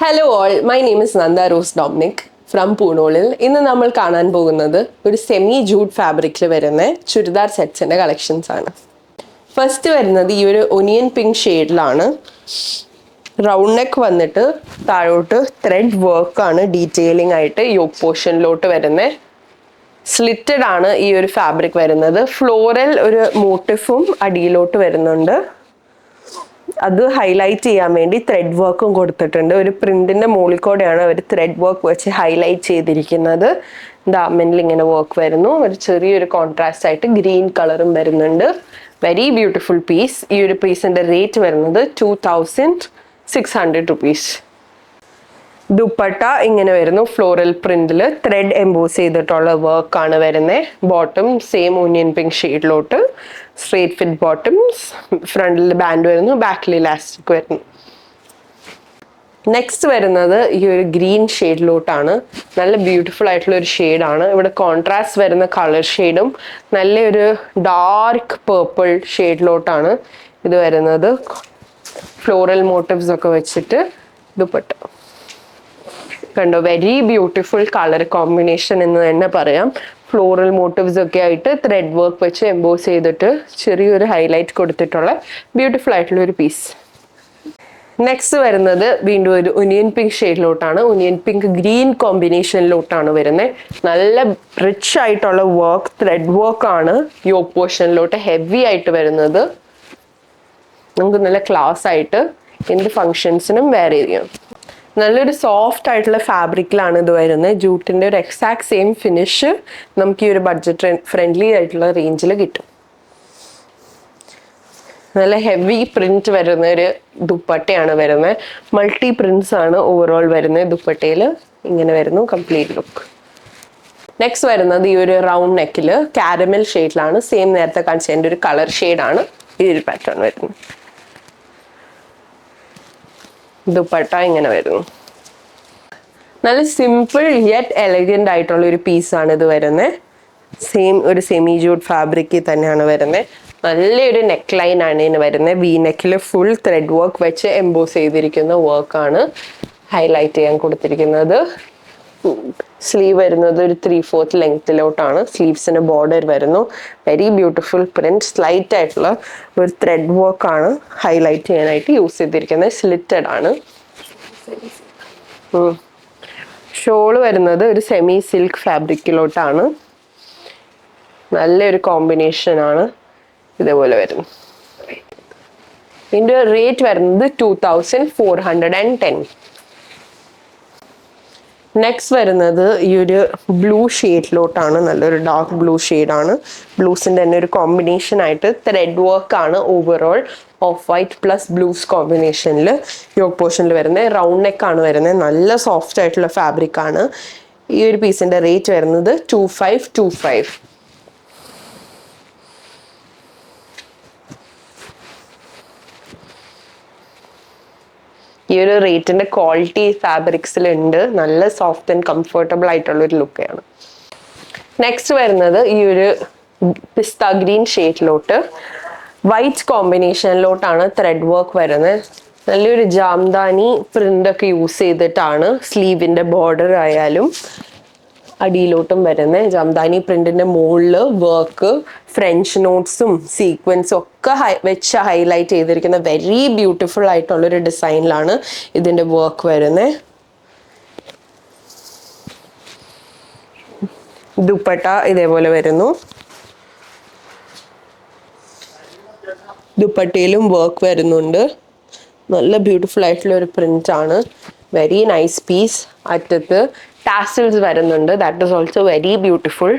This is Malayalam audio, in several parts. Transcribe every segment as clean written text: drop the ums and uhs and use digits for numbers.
Hello all, my name is Nanda Rose Dominic from Poonolil. ഇന്ന് നമ്മൾ കാണാൻ പോകുന്നത് ഒരു സെമി ജൂട്ട് ഫാബ്രിക്കിൽ വരുന്ന ചുരിദാർ സെറ്റ്സിന്റെ കളക്ഷൻസ് ആണ്. ഫസ്റ്റ് വരുന്നത് ഈ ഒരു ഒനിയൻ പിങ്ക് ഷെയ്ഡിലാണ്. റൗണ്ട് നെക്ക് വന്നിട്ട് താഴോട്ട് ത്രെഡ് വർക്കാണ് ഡീറ്റെയിലിംഗ് ആയിട്ട് യോക്ക് പോർഷനിലോട്ട് വരുന്നത്. സ്ലിറ്റഡ് ആണ് ഈ ഒരു ഫാബ്രിക് വരുന്നത്. ഫ്ലോറൽ ഒരു മോട്ടിഫും അടിയിലോട്ട് വരുന്നുണ്ട്. അത് ഹൈലൈറ്റ് ചെയ്യാൻ വേണ്ടി ത്രെഡ് വർക്കും കൊടുത്തിട്ടുണ്ട്. ഒരു പ്രിന്റിന്റെ മുകളിൽ കൂടെയാണ് അവർ ത്രെഡ് വർക്ക് വെച്ച് ഹൈലൈറ്റ് ചെയ്തിരിക്കുന്നത്. ഡാമനിൽ ഇങ്ങനെ വർക്ക് വരുന്നു. ഒരു ചെറിയൊരു കോൺട്രാസ്റ്റ് ആയിട്ട് ഗ്രീൻ കളറും വരുന്നുണ്ട്. Very beautiful piece. ഈ ഒരു പീസിന്റെ റേറ്റ് വരുന്നത് 2600 rupees. ദുപ്പട്ട ഇങ്ങനെ വരുന്നു. ഫ്ലോറൽ പ്രിന്റിൽ ത്രെഡ് എംബോസ് ചെയ്തിട്ടുള്ള വർക്കാണ് വരുന്നത്. ബോട്ടം സെയിം ഓനിയൻ പിങ്ക് ഷെയ്ഡിലോട്ട് സ്ട്രേറ്റ് ഫിറ്റ് ബോട്ടംസ്. ഫ്രണ്ടിൽ ബാൻഡ് വരുന്നു, ബാക്കിൽ ഇലാസ്റ്റിക് വരുന്നു. നെക്സ്റ്റ് വരുന്നത് ഈ ഒരു ഗ്രീൻ ഷെയ്ഡിലോട്ടാണ്. നല്ല ബ്യൂട്ടിഫുൾ ആയിട്ടുള്ള ഒരു ഷെയ്ഡാണ്. ഇവിടെ കോൺട്രാസ്റ്റ് വരുന്ന കളർ ഷെയ്ഡും നല്ലൊരു ഡാർക്ക് പേർപ്പിൾ ഷെയ്ഡിലോട്ടാണ് ഇത് വരുന്നത്. ഫ്ലോറൽ മോട്ടീവ്സ് ഒക്കെ വെച്ചിട്ട് ദുപ്പട്ട കണ്ടോ, വെരി ബ്യൂട്ടിഫുൾ കളർ കോമ്പിനേഷൻ എന്ന് തന്നെ പറയാം. ഫ്ലോറൽ മോട്ടീവ്സ് ഒക്കെ ആയിട്ട് ത്രെഡ് വർക്ക് വെച്ച് എംബോസ് ചെയ്തിട്ട് ചെറിയൊരു ഹൈലൈറ്റ് കൊടുത്തിട്ടുള്ള ബ്യൂട്ടിഫുൾ ആയിട്ടുള്ള ഒരു പീസ്. നെക്സ്റ്റ് വരുന്നത് വീണ്ടും ഒരു ഒനിയൻ പിങ്ക് ഷെയ്ഡിലോട്ടാണ്. ഒനിയൻ പിങ്ക് ഗ്രീൻ കോമ്പിനേഷനിലോട്ടാണ് വരുന്നത്. നല്ല റിച്ച് ആയിട്ടുള്ള വർക്ക്, ത്രെഡ് വർക്ക് ആണ് യോക്ക് പോർഷനിലോട്ട് ഹെവി ആയിട്ട് വരുന്നത്. നമുക്ക് നല്ല ക്ലാസ് ആയിട്ട് എന്ത് ഫങ്ഷൻസിനും വെയർ ചെയ്യാം. നല്ലൊരു സോഫ്റ്റ് ആയിട്ടുള്ള ഫാബ്രിക്കിലാണ് ഇത് വരുന്നത്. ജൂട്ടിന്റെ ഒരു എക്സാക്ട് സെയിം ഫിനിഷ് നമുക്ക് ഈ ഒരു ബഡ്ജറ്റ് ഫ്രണ്ട്ലി ആയിട്ടുള്ള റേഞ്ചിൽ കിട്ടും. നല്ല ഹെവി പ്രിന്റ് വരുന്ന ഒരു ദുപ്പട്ടയാണ് വരുന്നത്. മൾട്ടി പ്രിന്റ്സ് ആണ് ഓവറോൾ വരുന്നത്. ദുപ്പട്ടയിൽ ഇങ്ങനെ വരുന്നു കംപ്ലീറ്റ് ലുക്ക്. നെക്സ്റ്റ് വരുന്നത് ഈ ഒരു റൗണ്ട് നെക്കിൽ കാരമൽ ഷെയ്ഡിലാണ്. സെയിം നേരത്തെ കാണിച്ചതിൻ്റെ ഒരു കളർ ഷെയ്ഡാണ് ഈ ഒരു പാറ്റേൺ വരുന്നത്. ദുപ്പട്ട ഇങ്ങനെ വരുന്നു. നല്ല സിമ്പിൾ യെറ്റ് എലഗന്റ് ആയിട്ടുള്ള ഒരു പീസാണ് ഇത് വരുന്നത്. സെയിം ഒരു സെമി ജൂട്ട് ഫാബ്രിക്കിൽ തന്നെയാണ് വരുന്നത്. നല്ലൊരു നെക്ക് ലൈൻ ആണ് ഇതിന് വരുന്നത്. വി നെക്കിൽ ഫുൾ ത്രെഡ് വർക്ക് വെച്ച് എംബോസ് ചെയ്തിരിക്കുന്ന വർക്കാണ് ഹൈലൈറ്റ് ചെയ്യാൻ കൊടുത്തിരിക്കുന്നത്. സ്ലീവ് വരുന്നത് ഒരു 3/4 ലെങ്ത്തിലോട്ടാണ്. സ്ലീവ്സിന് ബോർഡർ വരുന്നു. വെരി ബ്യൂട്ടിഫുൾ പ്രിന്റ്, സ്ലൈറ്റ് ആയിട്ടുള്ള ഒരു ത്രെഡ് വർക്കാണ് ഹൈലൈറ്റ് ചെയ്യാനായിട്ട് യൂസ് ചെയ്തിരിക്കുന്നത്. സ്ലിറ്റഡ് ആണ്. ഷോള് വരുന്നത് ഒരു സെമി സിൽക്ക് ഫാബ്രിക്കിലോട്ടാണ്. നല്ലൊരു കോമ്പിനേഷൻ ആണ് ഇതേപോലെ വരുന്നു. ഇതിന്റെ റേറ്റ് വരുന്നത് 2410. നെക്സ്റ്റ് വരുന്നത് ഈ ഒരു ബ്ലൂ ഷെയ്ഡിലോട്ടാണ്. നല്ലൊരു ഡാർക്ക് ബ്ലൂ ഷെയ്ഡാണ്. ബ്ലൂസിൻ്റെ തന്നെ ഒരു കോമ്പിനേഷൻ ആയിട്ട് ത്രെഡ് വർക്ക് ആണ് overall. Off white plus blues കോമ്പിനേഷനിൽ യോക്ക് പോർഷനിൽ വരുന്നത്. റൗണ്ട് നെക്ക് ആണ് വരുന്നത്. നല്ല സോഫ്റ്റ് ആയിട്ടുള്ള ഫാബ്രിക് ആണ്. ഈ ഒരു പീസിന്റെ റേറ്റ് വരുന്നത് 2525. ഈ ഒരു റേറ്റിന്റെ ക്വാളിറ്റി ഫാബ്രിക്സിലുണ്ട്. നല്ല സോഫ്റ്റ് ആൻഡ് കംഫർട്ടബിൾ ആയിട്ടുള്ള ഒരു ലുക്കാണ്. നെക്സ്റ്റ് വരുന്നത് ഈ ഒരു പിസ്ത ഗ്രീൻ ഷെയ്ഡിലോട്ട് വൈറ്റ് കോമ്പിനേഷനിലോട്ടാണ് ത്രെഡ് വർക്ക് വരുന്നത്. നല്ലൊരു ജാംദാനി പ്രിന്റ് ഒക്കെ യൂസ് ചെയ്തിട്ടാണ് സ്ലീവിന്റെ ബോർഡർ ആയാലും അടിയിലോട്ടും വരുന്നത്. ജാംദാനി പ്രിന്റിന്റെ മുകളിൽ വർക്ക്, ഫ്രഞ്ച് നോട്ട്സും സീക്വൻസും ഒക്കെ വെച്ച് ഹൈലൈറ്റ് ചെയ്തിരിക്കുന്ന വെരി ബ്യൂട്ടിഫുൾ ആയിട്ടുള്ളൊരു ഡിസൈനിലാണ് ഇതിന്റെ വർക്ക് വരുന്നത്. ദുപ്പട്ട ഇതേപോലെ വരുന്നു. ദുപ്പട്ടയിലും വർക്ക് വരുന്നുണ്ട്. നല്ല ബ്യൂട്ടിഫുൾ ആയിട്ടുള്ള ഒരു പ്രിന്റ് ആണ്. Very nice piece. അറ്റത്ത് ടാസിൽസ് വരുന്നുണ്ട്. That is also very beautiful.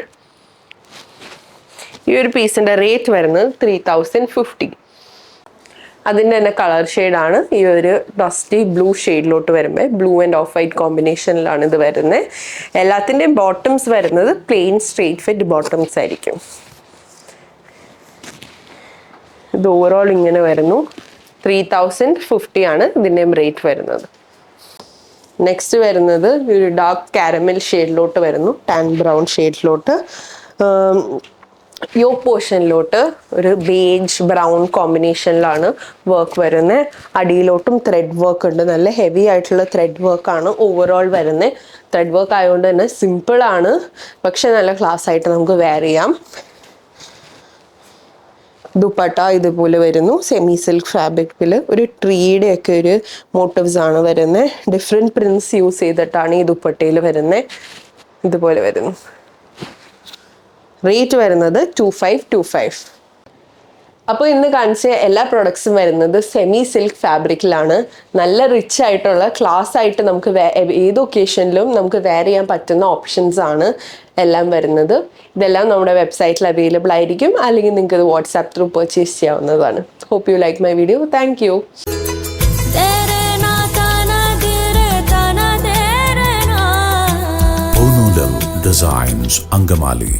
ഈ ഒരു പീസിന്റെ റേറ്റ് വരുന്നത് 3050. അതിൻ്റെ തന്നെ കളർ ഷെയ്ഡാണ് ഈ ഒരു ഡസ്റ്റി ബ്ലൂ ഷെയ്ഡിലോട്ട് വരുമ്പോൾ ബ്ലൂ ആൻഡ് ഓഫ് വൈറ്റ് കോമ്പിനേഷനിലാണ് ഇത് വരുന്നത്. എല്ലാത്തിൻ്റെയും ബോട്ടംസ് വരുന്നത് പ്ലെയിൻ സ്ട്രേറ്റ് ഫിറ്റ് ബോട്ടംസ് ആയിരിക്കും. ഇത് ഓവറോൾ ഇങ്ങനെ വരുന്നു. 3050 ആണ് ഇതിൻ്റെയും റേറ്റ് വരുന്നത്. നെക്സ്റ്റ് വരുന്നത് ഒരു ഡാർക്ക് കാരമൽ ഷെയ്ഡിലോട്ട് വരുന്നു. ടാൻ ബ്രൗൺ ഷെയ്ഡിലോട്ട് യോക്ക് പോർഷനിലോട്ട് ഒരു ബേജ് ബ്രൗൺ കോമ്പിനേഷനിലാണ് വർക്ക് വരുന്നത്. അടിയിലോട്ടും ത്രെഡ് വർക്ക് ഉണ്ട്. നല്ല ഹെവി ആയിട്ടുള്ള ത്രെഡ് വർക്കാണ് ഓവറോൾ വരുന്നത്. ത്രെഡ് വർക്ക് ആയതുകൊണ്ട് തന്നെ സിമ്പിളാണ്, പക്ഷെ നല്ല ക്ലാസ് ആയിട്ട് നമുക്ക് വെയർ ചെയ്യാം. ദുപ്പട്ട ഇതുപോലെ വരുന്നു, സെമി സിൽക്ക് ഫാബ്രിക്കിൽ ഒരു ട്രീയുടെ ഒക്കെ ഒരു മോട്ടീവ്സ് ആണ് വരുന്നത്. ഡിഫറെൻറ്റ് പ്രിൻസ് യൂസ് ചെയ്തിട്ടാണ് ഈ ദുപ്പട്ടയിൽ വരുന്നത്. ഇതുപോലെ വരുന്നു. റേറ്റ് വരുന്നത് 2525. അപ്പോൾ ഇന്ന് കാണിച്ച എല്ലാ പ്രൊഡക്ട്സും വരുന്നത് സെമി സിൽക്ക് ഫാബ്രിക്കിലാണ്. നല്ല റിച്ച് ആയിട്ടുള്ള ക്ലാസ് ആയിട്ട് നമുക്ക് ഏത് ഒക്കേഷനിലും നമുക്ക് വെയർ ചെയ്യാൻ പറ്റുന്ന ഓപ്ഷൻസ് ആണ് എല്ലാം വരുന്നത്. ഇതെല്ലാം നമ്മുടെ വെബ്സൈറ്റിൽ അവൈലബിൾ ആയിരിക്കും, അല്ലെങ്കിൽ നിങ്ങൾക്ക് ഇത് വാട്സാപ്പ് ത്രൂ പർച്ചേസ് ചെയ്യാവുന്നതാണ്. Hope you like my video. Thank you. Designs, Angamali.